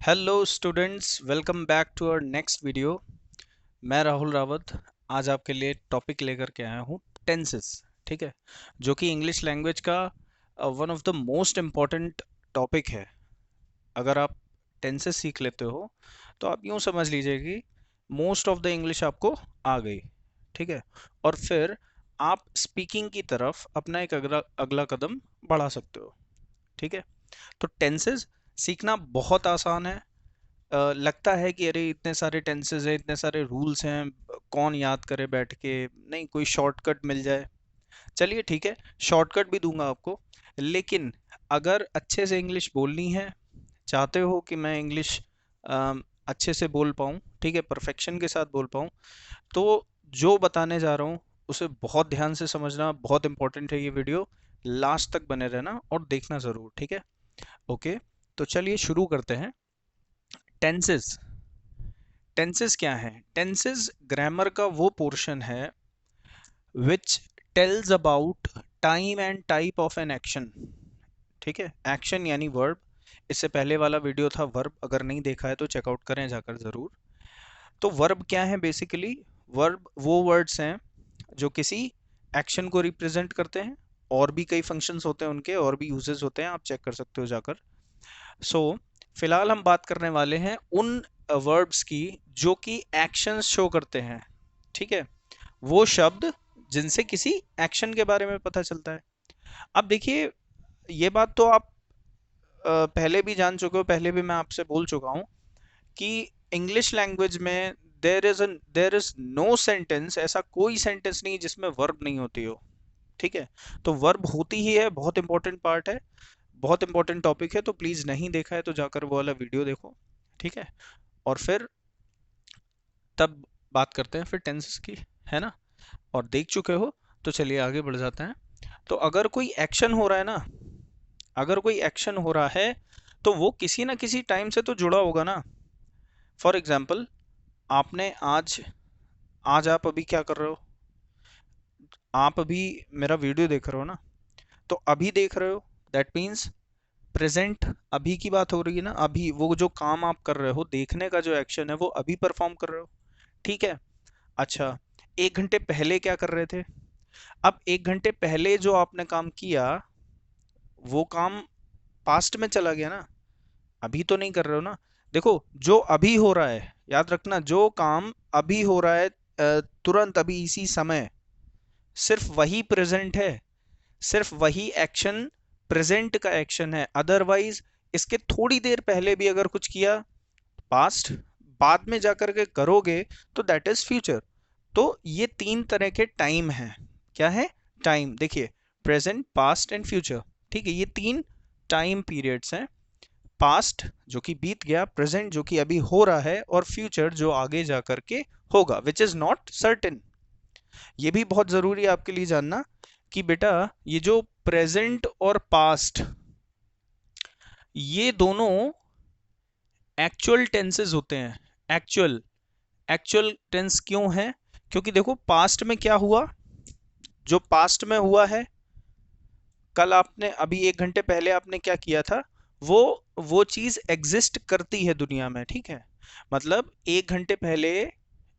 Hello students, welcome back to our next video. मैं राहुल रावत आज आपके लिए टॉपिक लेकर के आया हूँ टेंसेस। ठीक है, जो कि इंग्लिश लैंग्वेज का one of the most important topic है। अगर आप टेंसेस सीख लेते हो तो आप यूँ समझ लीजिए कि मोस्ट ऑफ द इंग्लिश आपको आ गई। ठीक है, और फिर आप स्पीकिंग की तरफ अपना एक अगला अगला कदम बढ़ा सकते हो। ठीक है, तो टेंसेस सीखना बहुत आसान है। लगता है कि अरे इतने सारे टेंसेस हैं, इतने सारे रूल्स हैं, कौन याद करे बैठ के। नहीं, कोई शॉर्टकट मिल जाए। चलिए ठीक है, शॉर्टकट भी दूंगा आपको। लेकिन अगर अच्छे से इंग्लिश बोलनी है, चाहते हो कि मैं इंग्लिश अच्छे से बोल पाऊँ, ठीक है, परफेक्शन के साथ बोल पाऊँ, तो जो बताने जा रहा हूँ उसे बहुत ध्यान से समझना। बहुत इंपॉर्टेंट है ये वीडियो। लास्ट तक बने रहना और देखना ज़रूर। ठीक है, ओके। तो चलिए शुरू करते हैं। टेंसेस। टेंसेस क्या है? टेंसेस ग्रामर का वो पोर्शन है which tells about time and type of an action. ठीक है, एक्शन यानी वर्ब। इससे पहले वाला वीडियो था वर्ब, अगर नहीं देखा है तो चेकआउट करें जाकर ज़रूर। तो वर्ब क्या है? बेसिकली वर्ब वो वर्ड्स हैं जो किसी एक्शन को रिप्रेजेंट करते हैं। और भी कई फंक्शंस होते हैं उनके, और भी यूजेस होते हैं, आप चेक कर सकते हो जाकर। सो फिलहाल हम बात करने वाले हैं उन वर्ब्स की जो कि एक्शंस शो करते हैं। ठीक है, वो शब्द जिनसे किसी एक्शन के बारे में पता चलता है। अब देखिए, ये बात तो आप पहले भी जान चुके हो, पहले भी मैं आपसे बोल चुका हूँ कि इंग्लिश लैंग्वेज में देर इज नो सेंटेंस, ऐसा कोई सेंटेंस नहीं जिसमें वर्ब नहीं होती हो। ठीक है, तो वर्ब होती ही है, बहुत इंपॉर्टेंट पार्ट है, बहुत इंपॉर्टेंट टॉपिक है। तो प्लीज नहीं देखा है तो जाकर वो वाला वीडियो देखो। ठीक है, और फिर तब बात करते हैं फिर टेंसेस की, है ना। और देख चुके हो तो चलिए आगे बढ़ जाते हैं। तो अगर कोई एक्शन हो रहा है ना, अगर कोई एक्शन हो रहा है तो वो किसी ना किसी टाइम से तो जुड़ा होगा ना। फॉर एग्जाम्पल, आपने आज आज आप अभी क्या कर रहे हो? आप अभी मेरा वीडियो देख रहे हो ना, तो अभी देख रहे हो, दैट मीन्स प्रेजेंट, अभी की बात हो रही है ना। अभी वो जो काम आप कर रहे हो, देखने का जो एक्शन है, वो अभी परफॉर्म कर रहे हो। ठीक है, अच्छा, 1 घंटे पहले क्या कर रहे थे? अब 1 घंटे पहले जो आपने काम किया, वो काम पास्ट में चला गया ना, अभी तो नहीं कर रहे हो ना। देखो, जो अभी हो रहा है, याद रखना, जो काम अभी हो रहा है तुरंत अभी इसी समय, सिर्फ वही प्रेजेंट है, सिर्फ वही एक्शन प्रेजेंट का एक्शन है। अदरवाइज इसके थोड़ी देर पहले भी अगर कुछ किया, पास्ट, बाद में जाकर के करोगे तो दैट इज फ्यूचर। तो ये तीन तरह के टाइम हैं। क्या है? टाइम। देखिए, प्रेजेंट, पास्ट एंड फ्यूचर। ठीक है, ये तीन टाइम पीरियड्स हैं। पास्ट जो कि बीत गया, प्रेजेंट जो कि अभी हो रहा है, और फ्यूचर जो आगे जा करके होगा, विच इज नॉट सर्टेन। ये भी बहुत जरूरी है आपके लिए जानना कि बेटा, ये जो प्रेजेंट और पास्ट, ये दोनों एक्चुअल टेंसेस होते हैं। एक्चुअल, एक्चुअल टेंस क्यों है? क्योंकि देखो, पास्ट में क्या हुआ, जो पास्ट में हुआ है, कल आपने, अभी 1 घंटे पहले आपने क्या किया था, वो वो चीज एग्जिस्ट करती है दुनिया में। ठीक है, मतलब 1 घंटे पहले,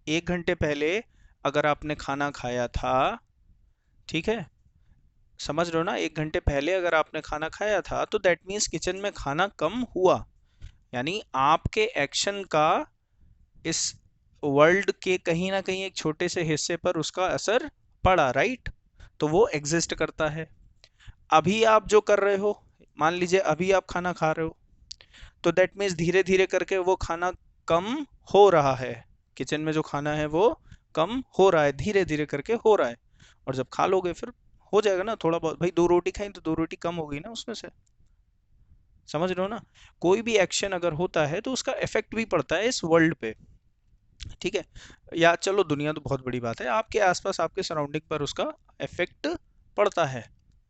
1 घंटे पहले अगर आपने खाना खाया था, ठीक है, समझ रहे हो ना, 1 घंटे पहले अगर आपने खाना खाया था तो दैट मीन्स किचन में खाना कम हुआ। यानी आपके एक्शन का इस वर्ल्ड के कहीं ना कहीं एक छोटे से हिस्से पर उसका असर पड़ा, राइट। तो वो एग्जिस्ट करता है। अभी आप जो कर रहे हो, मान लीजिए अभी आप खाना खा रहे हो, तो दैट मीन्स धीरे धीरे करके वो खाना कम हो रहा है। किचन में जो खाना है वो कम हो रहा है, धीरे धीरे करके हो रहा है। और जब खा लोगे फिर हो जाएगा ना थोड़ा बहुत। भाई 2 रोटी खाई तो 2 रोटी कम हो गई ना उसमें से। समझ रहे हो ना? कोई भी एक्शन अगर होता है तो उसका इफेक्ट भी पड़ता है इस वर्ल्ड पे। ठीक है, या चलो दुनिया तो बहुत बड़ी बात है, आपके आसपास आपके सराउंडिंग पर उसका इफेक्ट पड़ता है।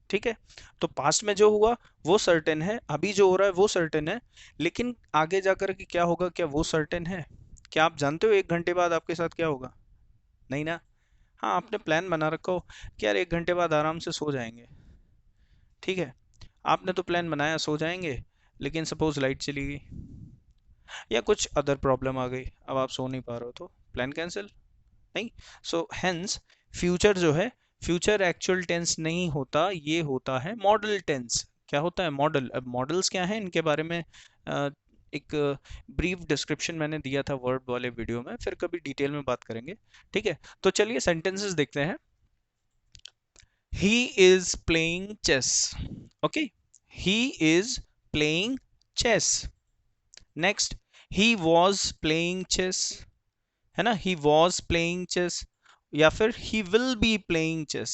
ठीक है, तो पास्ट में जो हुआ वो सर्टेन है, अभी जो हो रहा है वो सर्टेन है, लेकिन आगे जाकर के क्या होगा, क्या वो सर्टेन है? क्या आप जानते हो 1 घंटे बाद आपके साथ क्या होगा? नहीं ना। हाँ, आपने प्लान बना रखा हो कि यार 1 घंटे बाद आराम से सो जाएंगे। ठीक है, आपने तो प्लान बनाया सो जाएंगे, लेकिन सपोज लाइट चली गई। या कुछ अदर प्रॉब्लम आ गई, अब आप सो नहीं पा रहे हो तो प्लान कैंसिल नहीं। सो हेंस फ्यूचर जो है, फ्यूचर एक्चुअल टेंस नहीं होता, ये होता है मॉडल टेंस। क्या होता है? मॉडल। अब मॉडल्स क्या हैं, इनके बारे में एक ब्रीफ डिस्क्रिप्शन मैंने दिया था वर्ड वाले वीडियो में, फिर कभी डिटेल में बात करेंगे। ठीक है, तो चलिए सेंटेंसेस देखते हैं। He is playing chess. Okay, he is playing chess. Next, he was playing chess, है ना, ही वॉज प्लेइंग चेस, या फिर he will be playing chess.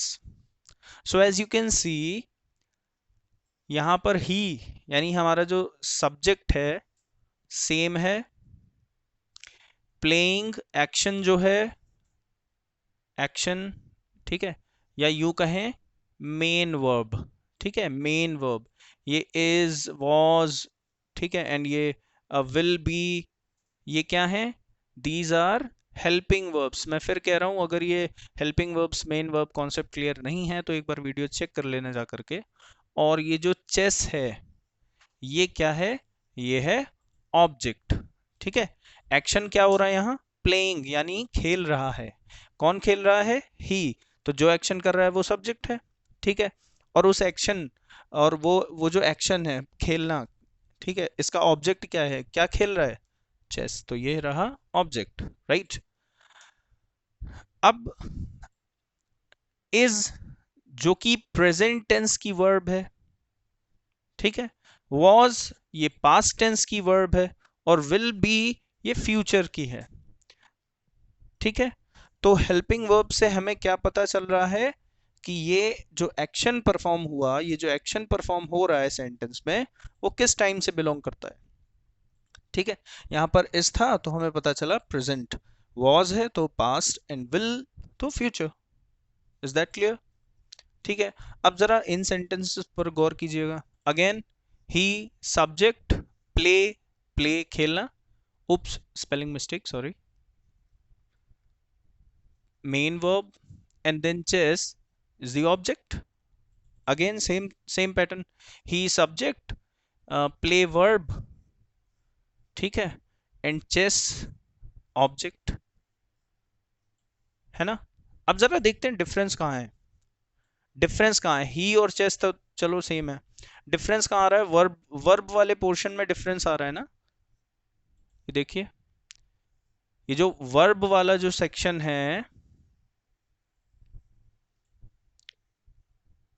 So as you can see, यहां पर ही यानी हमारा जो सब्जेक्ट है सेम है, प्लेइंग एक्शन जो है, एक्शन, ठीक है, या यूं कहें मेन वर्ब, ठीक है, मेन वर्ब। ये इज, वॉज, ठीक है, एंड ये विल बी, ये क्या है? These are helping verbs. मैं फिर कह रहा हूं, अगर ये helping verbs main verb concept clear नहीं है तो एक बार वीडियो चेक कर लेना जा करके। और ये जो चेस है, ये क्या है? ये है ऑब्जेक्ट। ठीक है, एक्शन क्या हो रहा है यहाँ? प्लेइंग, यानी खेल रहा है। कौन खेल रहा है? ही। तो जो एक्शन कर रहा है वो सब्जेक्ट है। ठीक है, और उस एक्शन, और वो जो एक्शन है खेलना, ठीक है, इसका ऑब्जेक्ट क्या है? क्या खेल रहा है? चेस। तो ये रहा ऑब्जेक्ट, राइट। अब इज, जो कि प्रेजेंट टेंस की वर्ब है, ठीक है, वॉज ये पास्ट टेंस की वर्ब है, और विल बी ये फ्यूचर की है। ठीक है, तो हेल्पिंग वर्ब से हमें क्या पता चल रहा है कि ये जो एक्शन परफॉर्म हुआ, ये जो एक्शन परफॉर्म हो रहा है सेंटेंस में, वो किस टाइम से बिलोंग करता है। ठीक है, यहां पर इस था तो हमें पता चला प्रेजेंट, वॉज है तो पास्ट, एंड विल तो फ्यूचर। Is that clear? ठीक है, अब जरा इन सेंटेंसेस पर गौर कीजिएगा। Again, he, subject, play, play खेलना, oops spelling mistake, sorry, main verb, and then chess is the object. Again same pattern, he subject, play verb, ठीक है, and chess object, है ना। अब जरा देखते हैं डिफरेंस कहाँ है। डिफरेंस कहाँ है? ही और चेस तो चलो सेम है, डिफरेंस कहाँ आ रहा है? वर्ब, वर्ब वाले पोर्शन में डिफरेंस आ रहा है ना। ये देखिए, ये जो वर्ब वाला जो सेक्शन है,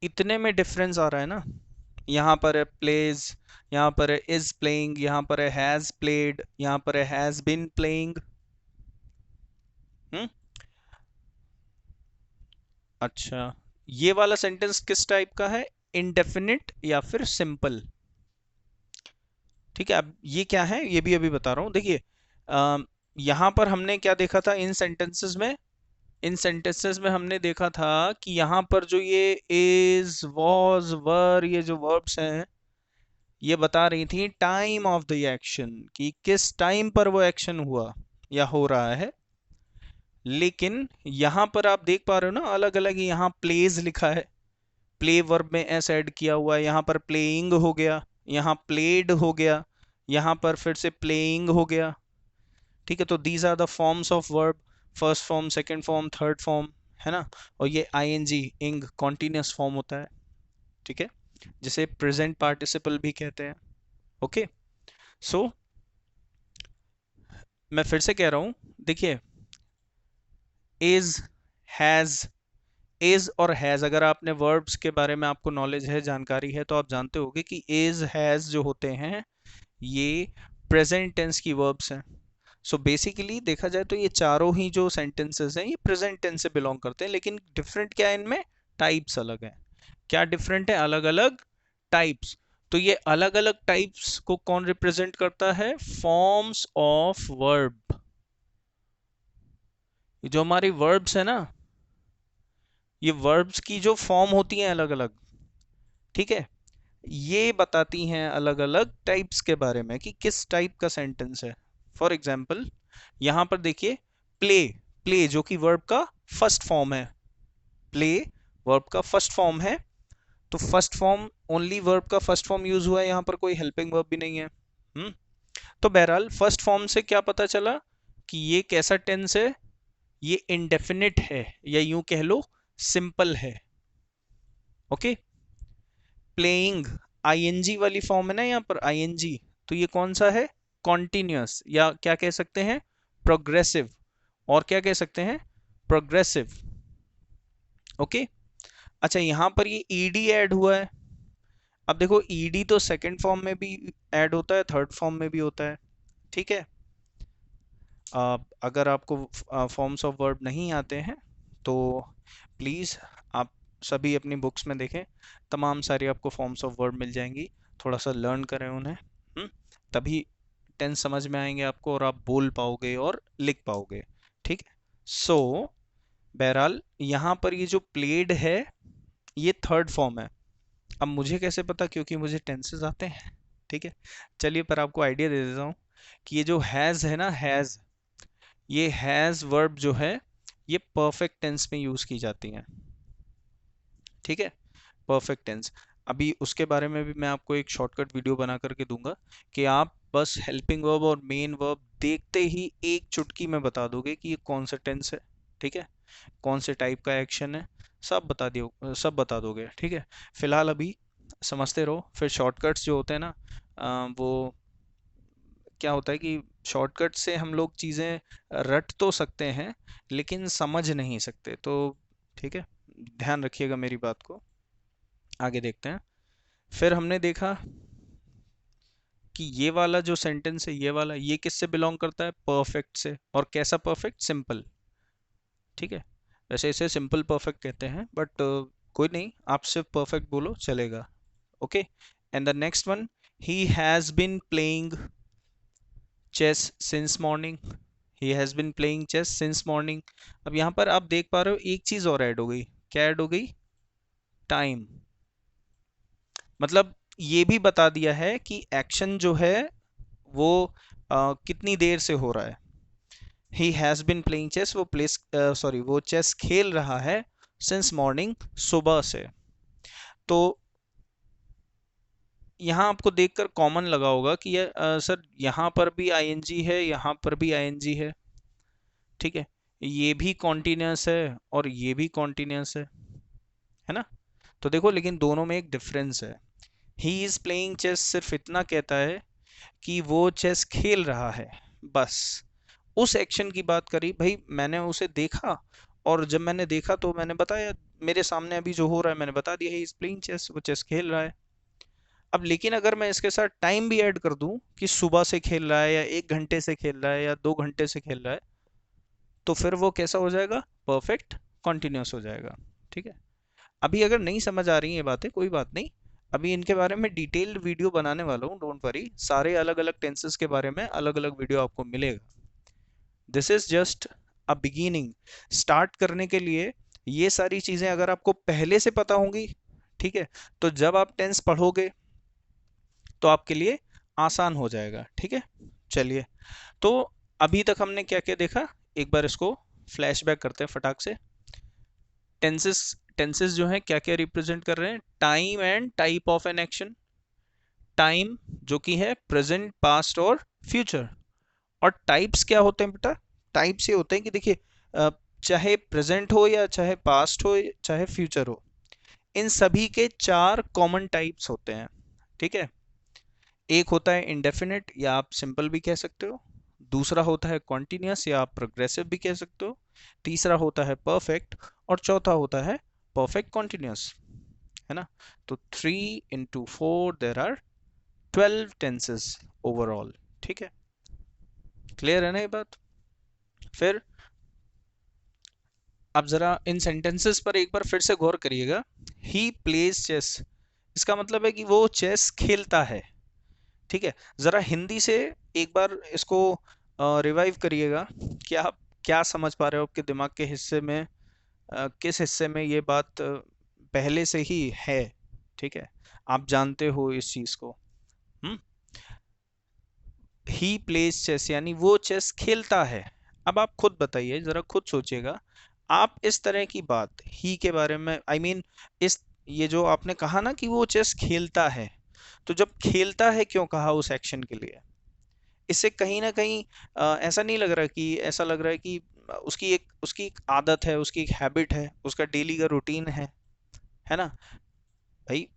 इतने में डिफरेंस आ रहा है ना। यहाँ पर है प्लेज, यहाँ पर है इज प्लेइंग, यहाँ पर है हैज प्लेड, यहाँ पर है हैज बीन प्लेइंग। हम्म, अच्छा, ये वाला सेंटेंस किस टाइप का है? इंडेफिनिट या फिर सिंपल। ठीक है, अब ये क्या है ये भी अभी बता रहा हूँ। देखिए, यहाँ पर हमने क्या देखा था इन सेंटेंसेस में? इन सेंटेंसेस में हमने देखा था कि यहाँ पर जो ये इज, वॉज, वर, ये जो वर्ब्स हैं, ये बता रही थी टाइम ऑफ द एक्शन, कि किस टाइम पर वो एक्शन हुआ या हो रहा है। लेकिन यहां पर आप देख पा रहे हो ना, अलग अलग यहाँ प्लेज लिखा है, प्ले वर्ब में एस ऐड किया हुआ है, यहाँ पर प्लेइंग हो गया, यहाँ प्लेड हो गया, यहाँ पर फिर से प्लेइंग हो गया। ठीक है, तो these are the forms of verb, first form, second form, third form, है ना। और ये आईएनजी, इंग, कॉन्टिन्यूस फॉर्म होता है। ठीक है, जिसे प्रेजेंट पार्टिसिपल भी कहते हैं। ओके, सो मैं फिर से कह रहा हूं, देखिए, इज, हैज, इज और हैज, अगर आपने वर्ब्स के बारे में आपको नॉलेज है, जानकारी है, तो आप जानते होंगे कि इज, हैज जो होते हैं ये प्रेजेंट टेंस की वर्ब्स हैं। सो बेसिकली देखा जाए तो ये चारों ही जो सेंटेंसेस हैं ये प्रेजेंट टेंस से बिलोंग करते हैं, लेकिन डिफरेंट क्या है इनमें? टाइप्स अलग हैं। क्या डिफरेंट है? अलग अलग टाइप्स। तो ये अलग अलग टाइप्स को कौन रिप्रेजेंट करता है? Forms of verb. ये जो हमारी वर्ब्स है ना, ये वर्ब्स की जो फॉर्म होती हैं अलग अलग, ठीक है, ये बताती हैं अलग अलग टाइप्स के बारे में कि किस टाइप का सेंटेंस है। फॉर एग्जाम्पल, यहां पर देखिए, प्ले, प्ले जो कि वर्ब का फर्स्ट फॉर्म है, प्ले वर्ब का फर्स्ट फॉर्म है, तो फर्स्ट फॉर्म, ओनली वर्ब का फर्स्ट फॉर्म यूज हुआ है, यहां पर कोई हेल्पिंग वर्ब भी नहीं है। तो बहरहाल फर्स्ट फॉर्म से क्या पता चला कि ये कैसा टेंस है, ये इंडेफिनिट है या यूं कह लो सिंपल है। ओके, प्लेइंग आईएनजी वाली फॉर्म है ना यहाँ पर आईएनजी, तो ये कौन सा है, कॉन्टिन्यूअस, या क्या कह सकते हैं प्रोग्रेसिव, और क्या कह सकते हैं प्रोग्रेसिव। ओके, अच्छा यहाँ पर ये ईडी ऐड हुआ है। अब देखो ईडी तो सेकंड फॉर्म में भी ऐड होता है, थर्ड फॉर्म में भी होता है, ठीक है। अगर आपको फॉर्म्स ऑफ वर्ब नहीं आते हैं तो प्लीज़ आप सभी अपनी बुक्स में देखें, तमाम सारी आपको फॉर्म्स ऑफ वर्ब मिल जाएंगी, थोड़ा सा लर्न करें उन्हें, तभी टेंस समझ में आएंगे आपको और आप बोल पाओगे और लिख पाओगे, ठीक है। सो बहरहाल यहाँ पर ये जो प्लेड है ये थर्ड फॉर्म है। अब मुझे कैसे पता, क्योंकि मुझे टेंसेस आते हैं, ठीक है। चलिए पर आपको आइडिया दे देता हूँ कि ये जो हैज़ है ना, हैज़, ये हैज़ वर्ब जो है ये परफेक्ट टेंस में यूज़ की जाती हैं, ठीक है, परफेक्ट टेंस। अभी उसके बारे में भी मैं आपको एक शॉर्टकट वीडियो बना करके दूंगा कि आप बस हेल्पिंग वर्ब और मेन वर्ब देखते ही एक चुटकी में बता दोगे कि ये कौन सा टेंस है, ठीक है, कौन से टाइप का एक्शन है, सब बता दोगे, ठीक है। फिलहाल अभी समझते रहो, फिर शॉर्टकट्स जो होते हैं ना, वो क्या होता है कि शॉर्टकट से हम लोग चीज़ें रट तो सकते हैं लेकिन समझ नहीं सकते, तो ठीक है, ध्यान रखिएगा मेरी बात को। आगे देखते हैं। फिर हमने देखा कि ये वाला जो सेंटेंस है, ये वाला, ये किससे बिलोंग करता है, परफेक्ट से, और कैसा परफेक्ट, सिंपल, ठीक है। वैसे इसे सिंपल परफेक्ट कहते हैं बट कोई नहीं, आप सिर्फ परफेक्ट बोलो चलेगा। Okay, and the next one, he has been playing chess since morning, he has been playing chess since morning. अब यहाँ पर आप देख पा रहे हो एक चीज और ऐड हो गई, क्या ऐड हो गई, टाइम। मतलब ये भी बता दिया है कि एक्शन जो है वो कितनी देर से हो रहा है। He has been playing chess, वो वो चेस खेल रहा है सिंस मॉर्निंग, सुबह से। तो यहाँ आपको देखकर कॉमन लगा होगा कि ये सर यहाँ पर भी आईएनजी है, यहाँ पर भी आईएनजी है, ठीक है, ये भी कॉन्टिन्यूअस है और ये भी कॉन्टिन्यूअस है ना। तो देखो लेकिन दोनों में एक डिफरेंस है। ही इज प्लेइंग चेस सिर्फ इतना कहता है कि वो चेस खेल रहा है, बस उस एक्शन की बात करी, भाई मैंने उसे देखा और जब मैंने देखा तो मैंने बताया, मेरे सामने अभी जो हो रहा है मैंने बता दिया, ही इज प्लेइंग चेस, वो चेस खेल रहा है। अब लेकिन अगर मैं इसके साथ टाइम भी ऐड कर दूं कि सुबह से खेल रहा है या 1 घंटे से खेल रहा है या 2 घंटे से खेल रहा है, तो फिर वो कैसा हो जाएगा, परफेक्ट कॉन्टिन्यूअस हो जाएगा, ठीक है। अभी अगर नहीं समझ आ रही ये बातें, कोई बात नहीं, अभी इनके बारे में डिटेल्ड वीडियो बनाने वाला हूँ, डोंट वरी, सारे अलग अलग टेंसेस के बारे में अलग अलग वीडियो आपको मिलेगा। This is just a beginning, start करने के लिए ये सारी चीजें अगर आपको पहले से पता होंगी, ठीक है, तो जब आप टेंस पढ़ोगे तो आपके लिए आसान हो जाएगा, ठीक है। चलिए, तो अभी तक हमने क्या क्या देखा, एक बार इसको फ्लैशबैक करते हैं फटाक से। टेंसेस टेंसेस जो हैं क्या क्या रिप्रेजेंट कर रहे हैं, time and type of an action. Time जो कि है प्रेजेंट, पास्ट और फ्यूचर। और टाइप्स क्या होते हैं बेटा, टाइप्स ये होते हैं कि देखिए चाहे प्रेजेंट हो या चाहे पास्ट हो चाहे फ्यूचर हो, इन सभी के 4 कॉमन टाइप्स होते हैं, ठीक है। एक होता है इंडेफिनिट या आप सिंपल भी कह सकते हो, दूसरा होता है कॉन्टिन्यूअस या आप प्रोग्रेसिव भी कह सकते हो, तीसरा होता है परफेक्ट, और चौथा होता है परफेक्ट कॉन्टिन्यूअस, है ना। तो 3 into 4 there are 12 tenses overall, ठीक है, क्लियर है ना ये बात। फिर अब जरा इन सेंटेंसेस पर एक बार फिर से गौर करिएगा। ही प्लेज चेस, इसका मतलब है कि वो चेस खेलता है, ठीक है। जरा हिंदी से एक बार इसको रिवाइव करिएगा कि आप क्या समझ पा रहे हो, आपके दिमाग के हिस्से में किस हिस्से में ये बात पहले से ही है, ठीक है, आप जानते हो इस चीज को। हम्म, ही प्लेज चेस यानी वो चेस खेलता है। अब आप खुद बताइए, जरा खुद सोचिएगा, आप इस तरह की बात ही के बारे में, आई मीन इस, ये जो आपने कहा ना कि वो चेस खेलता है, तो जब खेलता है क्यों कहा उस एक्शन के लिए, इससे कहीं ना कहीं ऐसा नहीं लग रहा कि, ऐसा लग रहा है कि उसकी एक आदत है, उसकी एक हैबिट है, उसका डेली का रूटीन है ना भाई।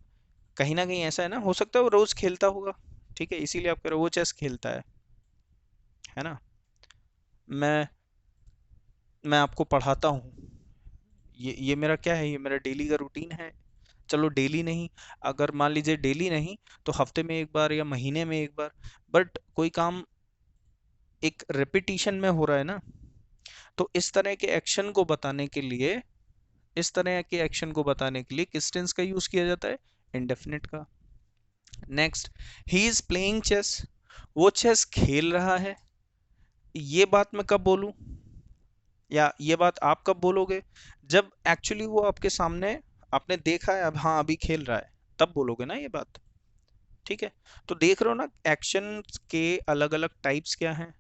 कहीं ना कहीं ऐसा है ना, हो सकता है वो रोज खेलता होगा, ठीक है, इसीलिए आप कह रहे हो वो चेस खेलता है ना। मैं मैं आपको पढ़ाता हूँ, ये मेरा क्या है, ये मेरा डेली का रूटीन है। चलो डेली नहीं, अगर मान लीजिए डेली नहीं तो हफ्ते में एक बार या महीने में एक बार, बट कोई काम एक रिपीटिशन में हो रहा है ना, तो इस तरह के एक्शन को बताने के लिए, इस तरह के एक्शन को बताने के लिए किस टेंस का यूज किया जाता है, इंडेफिनिट का। Next, he is playing chess, वो चेस खेल रहा है। ये बात मैं कब बोलूं, या ये बात आप कब बोलोगे, जब एक्चुअली वो आपके सामने, आपने देखा है, अब हाँ अभी खेल रहा है, तब बोलोगे ना ये बात, ठीक है। तो देख रहे हो ना एक्शन के अलग अलग टाइप्स क्या हैं।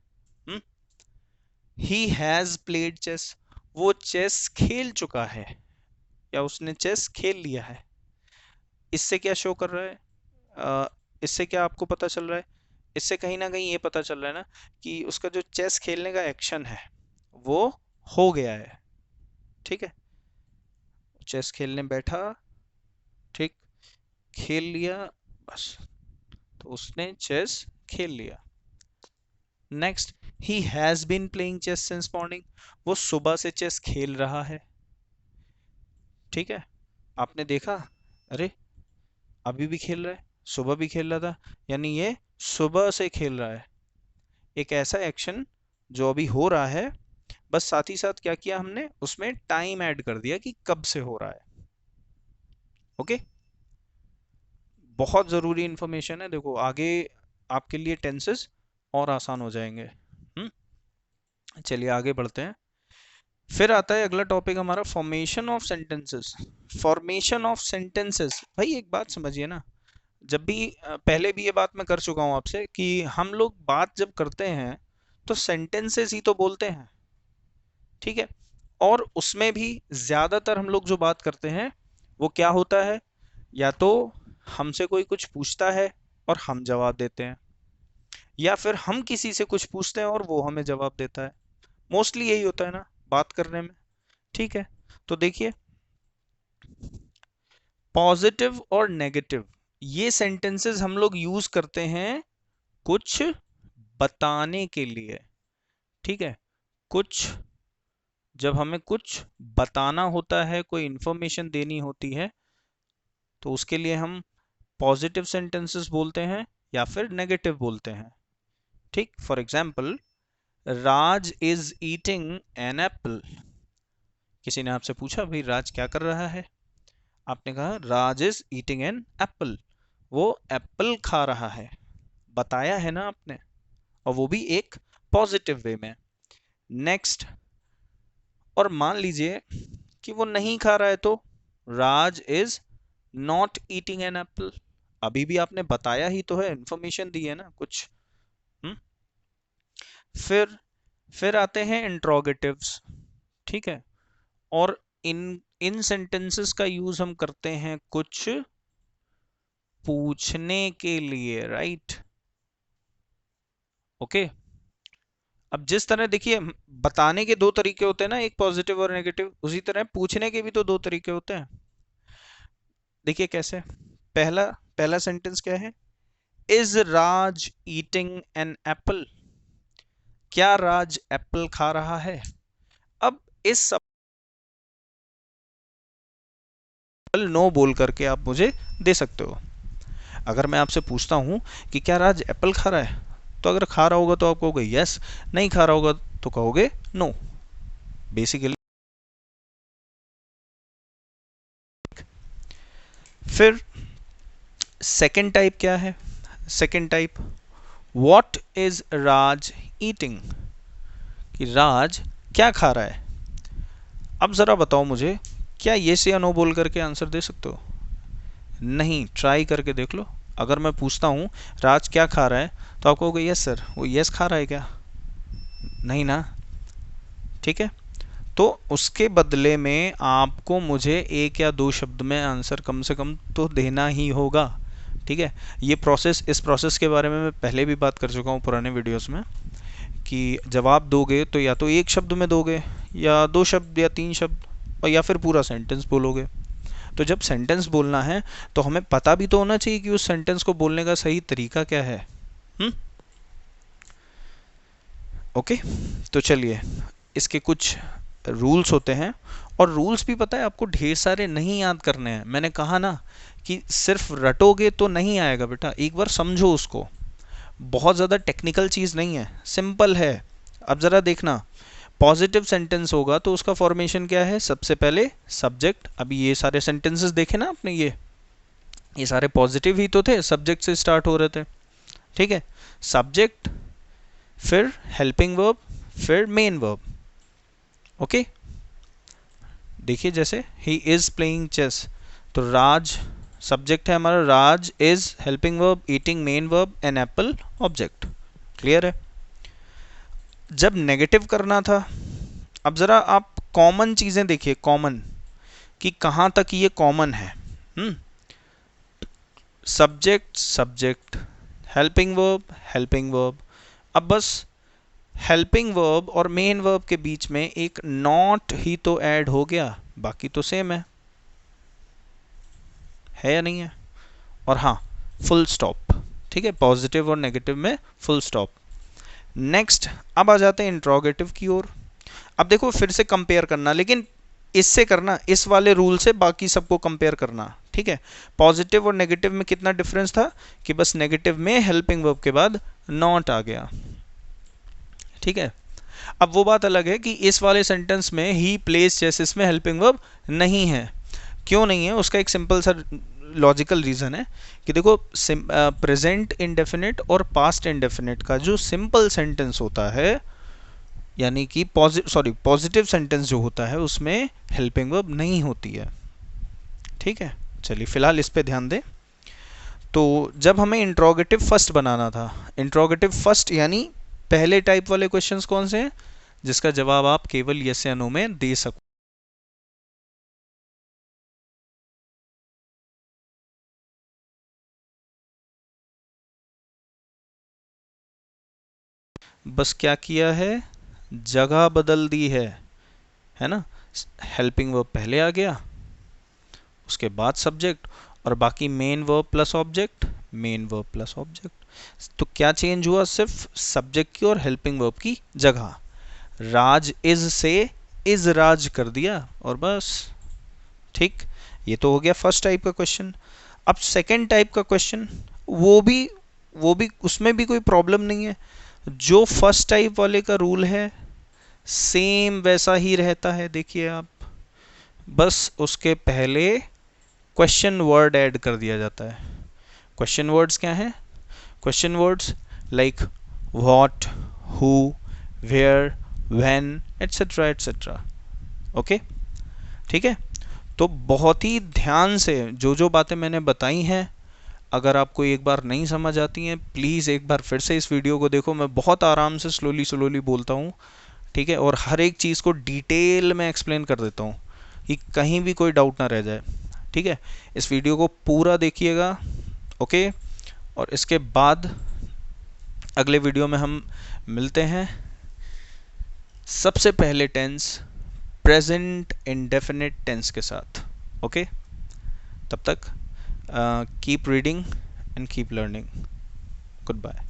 ही हैज प्लेड चेस, वो चेस खेल चुका है, या उसने चेस खेल लिया है। इससे क्या शो कर रहा है, इससे क्या आपको पता चल रहा है, इससे कहीं ना कहीं ये पता चल रहा है ना कि उसका जो चेस खेलने का एक्शन है वो हो गया है, ठीक है। चेस खेलने बैठा, ठीक, खेल लिया, बस, तो उसने चेस खेल लिया। Next, he has been playing chess since morning, वो सुबह से चेस खेल रहा है, ठीक है। आपने देखा, अरे अभी भी खेल रहा है, सुबह भी खेल रहा था, यानी ये सुबह से खेल रहा है। एक ऐसा एक्शन जो अभी हो रहा है, बस साथ ही साथ क्या किया हमने, उसमें टाइम ऐड कर दिया कि कब से हो रहा है। ओके, बहुत जरूरी इंफॉर्मेशन है, देखो आगे आपके लिए टेंसेस और आसान हो जाएंगे। चलिए आगे बढ़ते हैं। फिर आता है अगला टॉपिक हमारा, formation of sentences. Formation of sentences, भाई एक बात समझिए ना, जब भी पहले भी ये बात मैं कर चुका हूं आपसे कि हम लोग बात जब करते हैं तो सेंटेंसेस ही तो बोलते हैं, ठीक है। और उसमें भी ज्यादातर हम लोग जो बात करते हैं वो क्या होता है, या तो हमसे कोई कुछ पूछता है और हम जवाब देते हैं, या फिर हम किसी से कुछ पूछते हैं और वो हमें जवाब देता है। मोस्टली यही होता है ना बात करने में, ठीक है। तो देखिए, पॉजिटिव और नेगेटिव, ये सेंटेंसेस हम लोग यूज करते हैं कुछ बताने के लिए, ठीक है। कुछ, जब हमें कुछ बताना होता है, कोई इंफॉर्मेशन देनी होती है, तो उसके लिए हम पॉजिटिव सेंटेंसेस बोलते हैं या फिर नेगेटिव बोलते हैं, ठीक। For example, Raj is eating an Apple, किसी ने आपसे पूछा भाई राज क्या कर रहा है, आपने कहा राज इज ईटिंग एन एप्पल, वो एप्पल खा रहा है, बताया है ना आपने, और वो भी एक पॉजिटिव वे में। नेक्स्ट, और मान लीजिए कि वो नहीं खा रहा है, तो Raj is not eating an apple, अभी भी आपने बताया ही तो है, इंफॉर्मेशन दी है ना कुछ। हम्म फिर फिर आते हैं इंट्रोगेटिव्स, ठीक है। और इन इन सेंटेंसेस का यूज हम करते हैं कुछ पूछने के लिए, राइट, ओके। अब जिस तरह देखिए, बताने के दो तरीके होते हैं ना, एक पॉजिटिव और नेगेटिव, उसी तरह पूछने के भी तो दो तरीके होते हैं। देखिए कैसे, पहला पहला सेंटेंस क्या है, is Raj eating an Apple, क्या राज एप्पल खा रहा है। अब इस सवाल नो बोल करके आप मुझे दे सकते हो। अगर मैं आपसे पूछता हूं कि क्या राज एप्पल खा रहा है, तो अगर खा रहा होगा तो आप कहोगे यस, नहीं खा रहा होगा तो कहोगे नो, बेसिकली। फिर सेकंड टाइप क्या है, second type, what is Raj eating, कि राज क्या खा रहा है। अब जरा बताओ मुझे, क्या ये से या नो बोल करके आंसर दे सकते हो, नहीं, ट्राई करके देख लो। अगर मैं पूछता हूँ राज क्या खा रहा है, तो आप कहोगे यस सर, वो यस खा रहा है क्या, नहीं ना, ठीक है। तो उसके बदले में आपको मुझे एक या दो शब्द में आंसर कम से कम तो देना ही होगा, ठीक है, ये प्रोसेस, इस प्रोसेस के बारे में मैं पहले भी बात कर चुका हूँ पुराने वीडियोस में, कि जवाब दोगे तो या तो एक शब्द में दोगे, या दो शब्द, या तीन शब्द, और या फिर पूरा सेंटेंस बोलोगे। तो जब सेंटेंस बोलना है तो हमें पता भी तो होना चाहिए कि उस सेंटेंस को बोलने का सही तरीका क्या है। ओके, तो चलिए, इसके कुछ रूल्स होते हैं, और रूल्स भी पता है आपको ढेर सारे नहीं याद करने हैं। मैंने कहा ना कि सिर्फ रटोगे तो नहीं आएगा बेटा, एक बार समझो उसको। बहुत ज़्यादा टेक्निकल चीज़ नहीं है, सिंपल है। अब ज़रा देखना, पॉजिटिव सेंटेंस होगा तो उसका फॉर्मेशन क्या है? सबसे पहले सब्जेक्ट। अभी ये सारे सेंटेंसेस देखे ना आपने, ये सारे पॉजिटिव ही तो थे, सब्जेक्ट से स्टार्ट हो रहे थे, ठीक है। सब्जेक्ट, फिर हेल्पिंग वर्ब, फिर मेन वर्ब। ओके, देखिए जैसे ही इज प्लेइंग चेस, तो राज सब्जेक्ट है हमारा, Raj is helping verb, eating main verb, an apple object. Clear है? जब नेगेटिव करना था, अब ज़रा आप कॉमन चीज़ें देखिए, कॉमन कि कहाँ तक ये कॉमन है। Subject subject, helping verb helping verb. अब बस हेल्पिंग वर्ब और मेन वर्ब के बीच में एक नॉट ही तो ऐड हो गया, बाकी तो सेम है या नहीं है? और हाँ, फुल स्टॉप, ठीक है, पॉजिटिव और नेगेटिव में फुल स्टॉप। नेक्स्ट, अब आ जाते हैं इंट्रोगेटिव की ओर। अब देखो, फिर से कंपेयर करना, लेकिन इससे करना, इस वाले रूल से बाकी सबको कंपेयर करना, ठीक है। पॉजिटिव और नेगेटिव में कितना डिफरेंस था कि बस नेगेटिव में हेल्पिंग वर्ब के बाद नॉट आ गया, ठीक है। अब वो बात अलग है कि इस वाले सेंटेंस में ही प्लेस चेस, इसमें हेल्पिंग वर्ब नहीं है। क्यों नहीं है? उसका एक सिंपल सा लॉजिकल रीज़न है कि देखो, प्रेजेंट इंडेफिनिट और पास्ट इंडेफिनिट का जो सिंपल सेंटेंस होता है, यानी कि पॉजिटिव सेंटेंस जो होता है, उसमें हेल्पिंग वर्ब नहीं होती है, ठीक है। चलिए फिलहाल इस पे ध्यान दें। तो जब हमें इंट्रोगेटिव फर्स्ट बनाना था, इंट्रोगेटिव फर्स्ट यानी पहले टाइप वाले क्वेश्चंस कौन से हैं जिसका जवाब आप केवल यस या नो में दे सकते। बस क्या किया है? जगह बदल दी है ना। हेल्पिंग वर्ब पहले आ गया, उसके बाद सब्जेक्ट, और बाकी main verb plus object, main verb plus object. तो क्या चेंज हुआ? सिर्फ सब्जेक्ट की और हेल्पिंग वर्ब की जगह राज इज से इज राज कर दिया, और बस, ठीक। ये तो हो गया फर्स्ट टाइप का क्वेश्चन। अब सेकंड टाइप का क्वेश्चन, वो भी उसमें भी कोई प्रॉब्लम नहीं है। जो फर्स्ट टाइप वाले का रूल है सेम वैसा ही रहता है। देखिए आप, बस उसके पहले क्वेश्चन वर्ड ऐड कर दिया जाता है। क्वेश्चन वर्ड्स क्या हैं? Question words like what, who, where, when, etcetera etcetera. Okay, ठीक है। तो बहुत ही ध्यान से जो जो बातें मैंने बताई हैं, अगर आपको एक बार नहीं समझ आती हैं, प्लीज़ एक बार फिर से इस वीडियो को देखो। मैं बहुत आराम से स्लोली स्लोली बोलता हूँ, ठीक है, और हर एक चीज़ को डिटेल में एक्सप्लेन कर देता हूँ कि कहीं भी कोई डाउट ना रह जाए, ठीक है। इस वीडियो को पूरा देखिएगा, ओके। और इसके बाद अगले वीडियो में हम मिलते हैं। सबसे पहले टेंस प्रेजेंट इंडेफिनिट टेंस के साथ, ओके। तब तक keep reading and keep learning. Good bye.